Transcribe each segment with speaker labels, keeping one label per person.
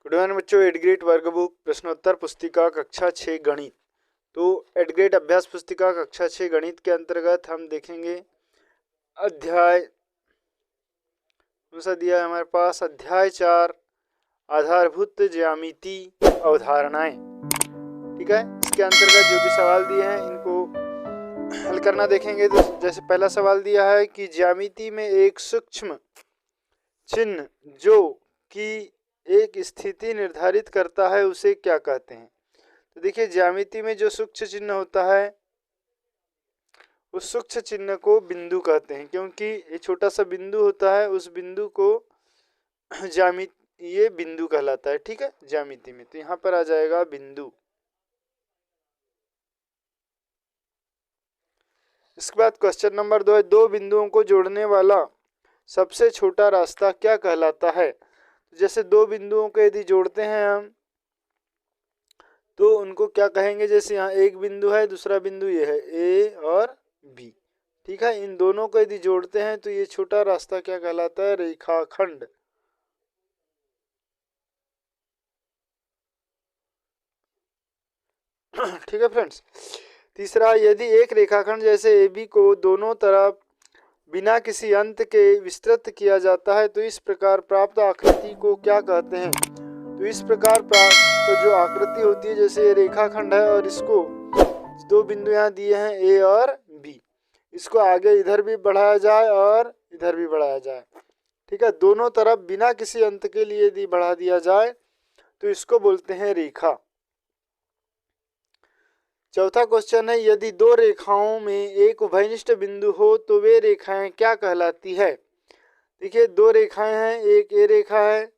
Speaker 1: Good morning बच्चों। Eight grade वर्ग book प्रश्नोत्तर पुस्तिका कक्षा 6 गणित। तो एट ग्रेड अभ्यास पुस्तिका कक्षा 6 गणित के अंतर्गत हम देखेंगे अध्याय कौन सा दिया है हमारे पास, अध्याय 4 आधारभूत ज्यामिति अवधारणाएं। ठीक है, इसके अंतर्गत जो भी सवाल दिए हैं इनको हल करना देखेंगे। तो जैसे पहला सवाल दिया है कि ज्यामिति में एक सूक्ष्म चिन्ह जो कि एक स्थिति निर्धारित करता है उसे क्या कहते हैं। तो देखिए, ज्यामिति में जो सूक्ष्म चिन्ह होता है उस सूक्ष्म चिन्ह को बिंदु कहते हैं, क्योंकि ये छोटा सा बिंदु होता है, उस बिंदु को ये बिंदु कहलाता है। ठीक है, ज्यामिति में तो यहाँ पर आ जाएगा बिंदु। इसके बाद क्वेश्चन नंबर 2 है, दो बिंदुओं को जोड़ने वाला सबसे छोटा रास्ता क्या कहलाता है। जैसे दो बिंदुओं को यदि जोड़ते हैं हम तो उनको क्या कहेंगे। जैसे यहाँ एक बिंदु है, दूसरा बिंदु ये है ए और बी। ठीक है, इन दोनों को यदि जोड़ते हैं तो ये छोटा रास्ता क्या कहलाता है, रेखाखंड। ठीक है फ्रेंड्स। तीसरा, यदि एक रेखाखंड जैसे ए बी को दोनों तरफ बिना किसी अंत के विस्तृत किया जाता है तो इस प्रकार प्राप्त आकृति को क्या कहते हैं। तो इस प्रकार प्राप्त जो आकृति होती है, जैसे ये रेखाखंड है और इसको दो बिंदु यहाँ दिए हैं ए और बी, इसको आगे इधर भी बढ़ाया जाए और इधर भी बढ़ाया जाए। ठीक है, दोनों तरफ बिना किसी अंत के लिए यदि बढ़ा दिया जाए तो इसको बोलते हैं रेखा। चौथा क्वेश्चन है, यदि दो रेखाओं में एक उभयनिष्ठ बिंदु हो तो वे रेखाएं क्या कहलाती है। देखिए, दो रेखाएं हैं, एक ये रेखा है,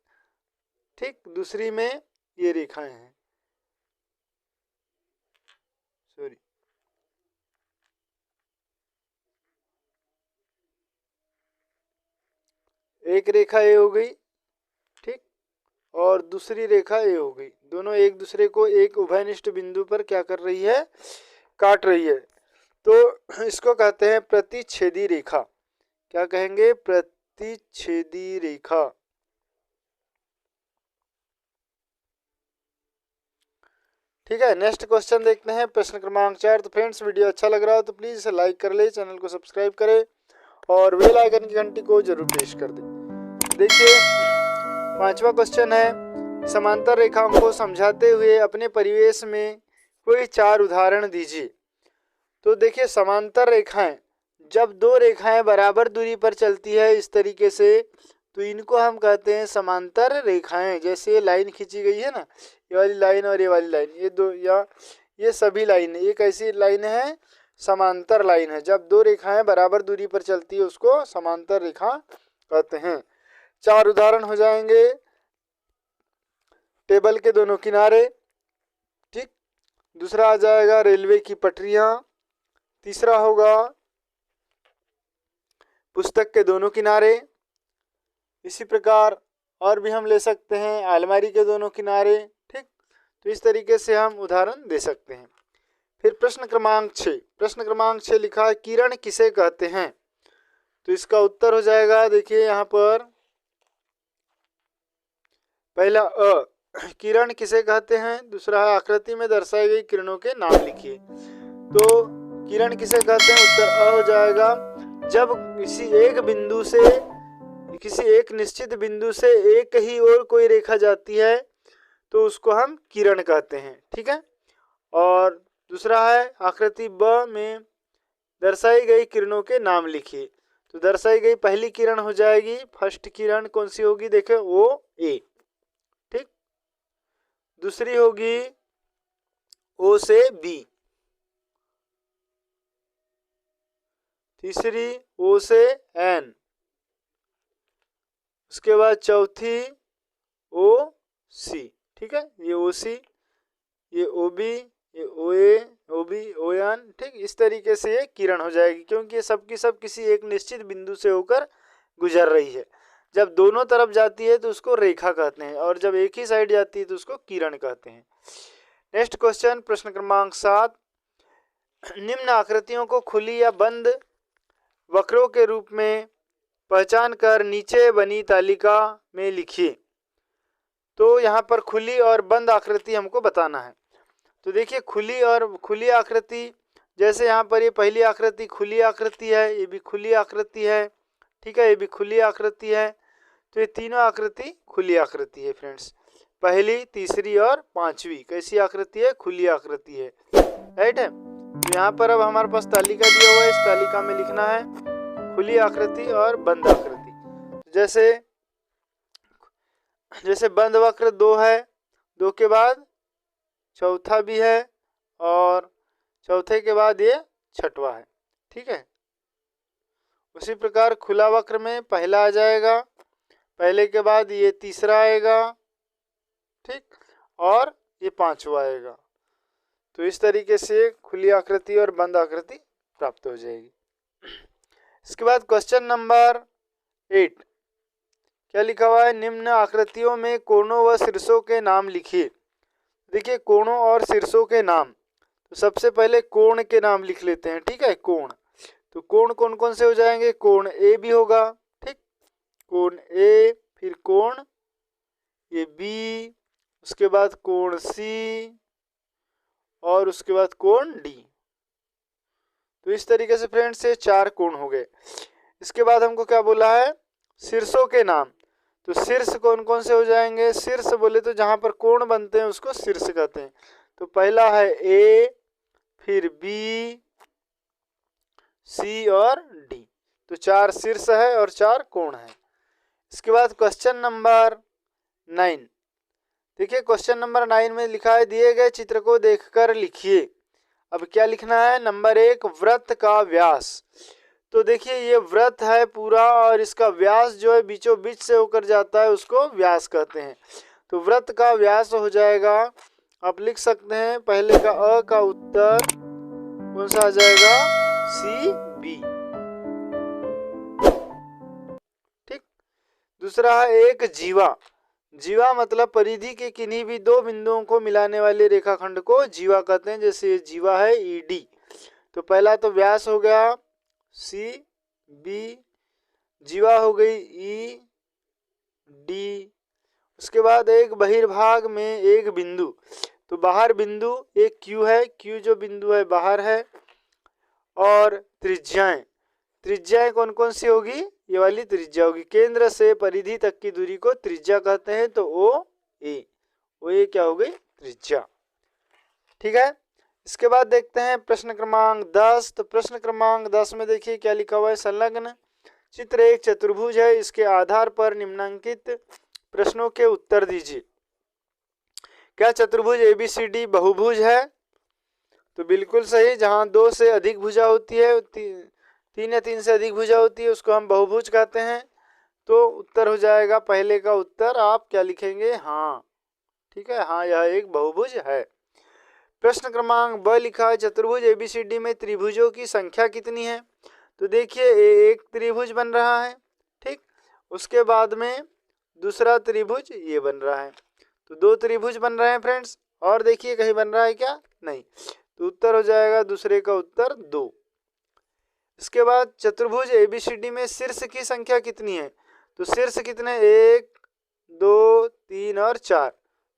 Speaker 1: ठीक, दूसरी में ये रेखाएं हैं। सॉरी, एक रेखा ए हो गई, ठीक, और दूसरी रेखा ए हो गई। दोनों एक दूसरे को एक उभयनिष्ठ बिंदु पर क्या कर रही है, काट रही है। तो इसको कहते हैं प्रतिच्छेदी रेखा। क्या कहेंगे, प्रतिच्छेदी रेखा। ठीक है, नेक्स्ट क्वेश्चन देखते हैं, प्रश्न क्रमांक 4। तो फ्रेंड्स, वीडियो अच्छा लग रहा हो तो प्लीज इसे लाइक कर ले, चैनल को सब्सक्राइब करें और बेल आइकन की घंटी को जरूर प्रेस कर दें। देखिए, पांचवा क्वेश्चन है, समांतर रेखाओं को समझाते हुए अपने परिवेश में कोई 4 उदाहरण दीजिए। तो देखिए, समांतर रेखाएं, जब दो रेखाएं बराबर दूरी पर चलती है इस तरीके से, तो इनको हम कहते हैं समांतर रेखाएं। जैसे ये लाइन खींची गई है ना, ये वाली लाइन और ये वाली लाइन, ये दो या ये सभी लाइन, एक ऐसी लाइन है, समांतर लाइन है। जब दो रेखाएं बराबर दूरी पर चलती है उसको समांतर रेखा कहते हैं। 4 उदाहरण हो जाएंगे, टेबल के दोनों किनारे, ठीक, दूसरा आ जाएगा रेलवे की पटरियां, तीसरा होगा पुस्तक के दोनों किनारे। इसी प्रकार और भी हम ले सकते हैं, अलमारी के दोनों किनारे। ठीक, तो इस तरीके से हम उदाहरण दे सकते हैं। फिर प्रश्न क्रमांक 6, प्रश्न क्रमांक 6 लिखा है, किरण किसे कहते हैं। तो इसका उत्तर हो जाएगा, देखिए यहाँ पर पहला अ, किरण किसे कहते हैं। दूसरा है, आकृति में दर्शाई गई किरणों के नाम लिखिए। तो किरण किसे कहते हैं, उत्तर अ हो जाएगा। जब किसी एक बिंदु से, किसी एक निश्चित बिंदु से एक ही और कोई रेखा जाती है तो उसको हम किरण कहते हैं। ठीक है, और दूसरा है, आकृति ब में दर्शाई गई किरणों के नाम लिखिए। तो दर्शाई गई पहली किरण हो जाएगी, फर्स्ट किरण कौन सी होगी, देखे वो ए, ठीक, दूसरी होगी ओ से बी, तीसरी ओ से एन, उसके बाद चौथी ओ सी। ठीक है, ये ओ सी, ये ओ बी, ये ओ ए, ओ बी, ओ एन। ठीक, इस तरीके से ये किरण हो जाएगी, क्योंकि ये सब की सब किसी एक निश्चित बिंदु से होकर गुजर रही है। जब दोनों तरफ जाती है तो उसको रेखा कहते हैं, और जब एक ही साइड जाती है तो उसको किरण कहते हैं। नेक्स्ट क्वेश्चन, प्रश्न क्रमांक 7, निम्न आकृतियों को खुली या बंद वक्रों के रूप में पहचान कर नीचे बनी तालिका में लिखिए। तो यहाँ पर खुली और बंद आकृति हमको बताना है। तो देखिए खुली और खुली आकृति, जैसे यहाँ पर ये पहली आकृति खुली आकृति है, ये भी खुली आकृति है, ठीक है, ये भी खुली आकृति है। तो ये तीनों आकृति खुली आकृति है फ्रेंड्स। पहली, तीसरी और पांचवी कैसी आकृति है? खुली आकृति है, राइट है। तो यहाँ पर अब हमारे पास तालिका दिया हुआ है, इस तालिका में लिखना है खुली आकृति और बंद आकृति। जैसे बंद वक्र 2 है, 2 के बाद चौथा भी है और चौथे के बाद ये छठवा है, ठीक है। उसी प्रकार खुला वक्र में पहला आ जाएगा, पहले के बाद ये तीसरा आएगा, ठीक, और ये पांचवा आएगा। तो इस तरीके से खुली आकृति और बंद आकृति प्राप्त हो जाएगी। इसके बाद क्वेश्चन नंबर 8 क्या लिखा हुआ है? निम्न आकृतियों में कोणों व शीर्षों के नाम लिखिए। देखिए कोणों और शीर्षों के नाम, तो सबसे पहले कोण के नाम लिख लेते हैं, ठीक है। कोण, तो कोण कौन कौन से हो जाएंगे? कोण ए भी होगा, ठीक, कोण ए, फिर कोण ये बी, उसके बाद कोण सी और उसके बाद कोण डी। तो इस तरीके से फ्रेंड्स ये 4 कोण हो गए। इसके बाद हमको क्या बोला है? शीर्षों के नाम। तो शीर्ष कौन कौन से हो जाएंगे? शीर्ष बोले तो जहां पर कोण बनते हैं उसको शीर्ष कहते हैं। तो पहला है ए, फिर बी, सी और डी। तो 4 शीर्ष है और 4 कोण है। इसके बाद क्वेश्चन नंबर 9, देखिए क्वेश्चन नंबर 9 में लिखा है दिए गए चित्र को देखकर लिखिए। अब क्या लिखना है? नंबर 1 वृत्त का व्यास। तो देखिए ये वृत्त है पूरा और इसका व्यास जो है बीचों बीच से होकर जाता है उसको व्यास कहते हैं। तो वृत्त का व्यास हो जाएगा, आप लिख सकते हैं पहले का अ का उत्तर कौन सा आ जाएगा? सी बी, ठीक। दूसरा है एक जीवा। जीवा मतलब परिधि के किन्हीं भी 2 बिंदुओं को मिलाने वाले रेखाखंड को जीवा कहते हैं। जैसे ये जीवा है ईडी। तो पहला तो व्यास हो गया सी बी, जीवा हो गई ई डी। उसके बाद एक बहिर्भाग में एक बिंदु, तो बाहर बिंदु एक क्यू है, क्यू जो बिंदु है बाहर है। और त्रिज्याएं कौन कौन सी होगी? ये वाली त्रिज्या होगी। केंद्र से परिधि तक की दूरी को त्रिज्या कहते हैं। तो ओ ए क्या हो गई? त्रिज्या, ठीक है। इसके बाद देखते हैं प्रश्न क्रमांक 10। तो प्रश्न क्रमांक 10 में देखिए क्या लिखा हुआ है? संलग्न चित्र एक चतुर्भुज है, इसके आधार पर निम्नलिखित प्रश्नों के उत्तर दीजिए। क्या चतुर्भुज एबीसीडी बहुभुज है? तो बिल्कुल सही। जहां 2 से अधिक भुजा होती है, 3 या 3 से अधिक भुजा होती है उसको हम बहुभुज कहते हैं। तो उत्तर हो जाएगा पहले का उत्तर, आप क्या लिखेंगे? हाँ, ठीक है, हाँ यह एक बहुभुज है। प्रश्न क्रमांक ब लिखा है चतुर्भुज एबीसीडी में त्रिभुजों की संख्या कितनी है? तो देखिए एक त्रिभुज बन रहा है, ठीक, उसके बाद में दूसरा त्रिभुज ये बन रहा है। तो 2 त्रिभुज बन रहे हैं फ्रेंड्स। और देखिए कहीं बन रहा है क्या? नहीं। तो उत्तर हो जाएगा दूसरे का उत्तर 2। इसके बाद चतुर्भुज एबीसीडी में शीर्ष की संख्या कितनी है? तो शीर्ष कितने? 1 2 3 और 4।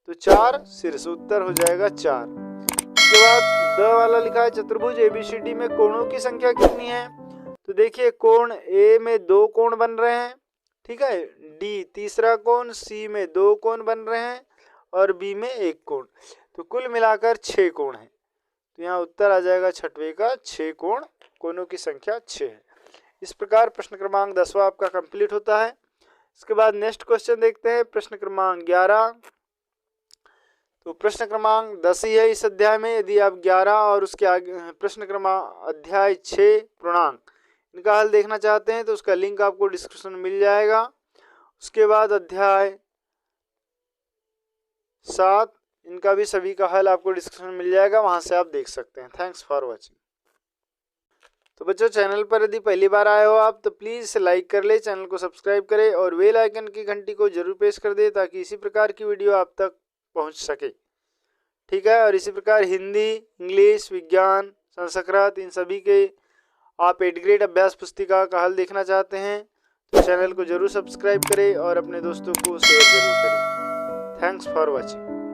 Speaker 1: तो 4 शीर्ष, उत्तर हो जाएगा 4। उसके बाद द वाला लिखा है चतुर्भुज एबीसीडी में कोणों की संख्या कितनी है? तो देखिए कोण ए में 2 कोण बन रहे हैं, ठीक है, डी तीसरा कोण, सी में 2 कोण बन रहे हैं और बी में 1 कोण। तो कुल मिलाकर 6 कोण है। तो यहाँ उत्तर आ जाएगा छठवें का 6 कोण, कोणों की संख्या 6 है। इस प्रकार प्रश्न क्रमांक 10वां आपका कंप्लीट होता है। इसके बाद नेक्स्ट क्वेश्चन देखते हैं प्रश्न क्रमांक 11। तो प्रश्न क्रमांक 10 ही है इस अध्याय में। यदि आप 11 और उसके आगे प्रश्न क्रमांक अध्याय 6 पूर्णांक इनका हल देखना चाहते हैं तो उसका लिंक आपको डिस्क्रिप्शन में मिल जाएगा। उसके बाद अध्याय 7 इनका भी सभी का हल आपको डिस्क्रिप्शन में मिल जाएगा, वहां से आप देख सकते हैं। Thanks for watching. तो बच्चों चैनल पर यदि पहली बार आए हो आप तो प्लीज़ लाइक कर ले, चैनल को सब्सक्राइब करें और बेल आइकन की घंटी को जरूर प्रेस कर दे ताकि इसी प्रकार की वीडियो आप तक पहुंच सके, ठीक है। और इसी प्रकार हिंदी, इंग्लिश, विज्ञान, संस्कृत इन सभी के आप 8th ग्रेड अभ्यास पुस्तिका का हल देखना चाहते हैं तो चैनल को जरूर सब्सक्राइब करें और अपने दोस्तों को शेयर जरूर करें। Thanks for watching.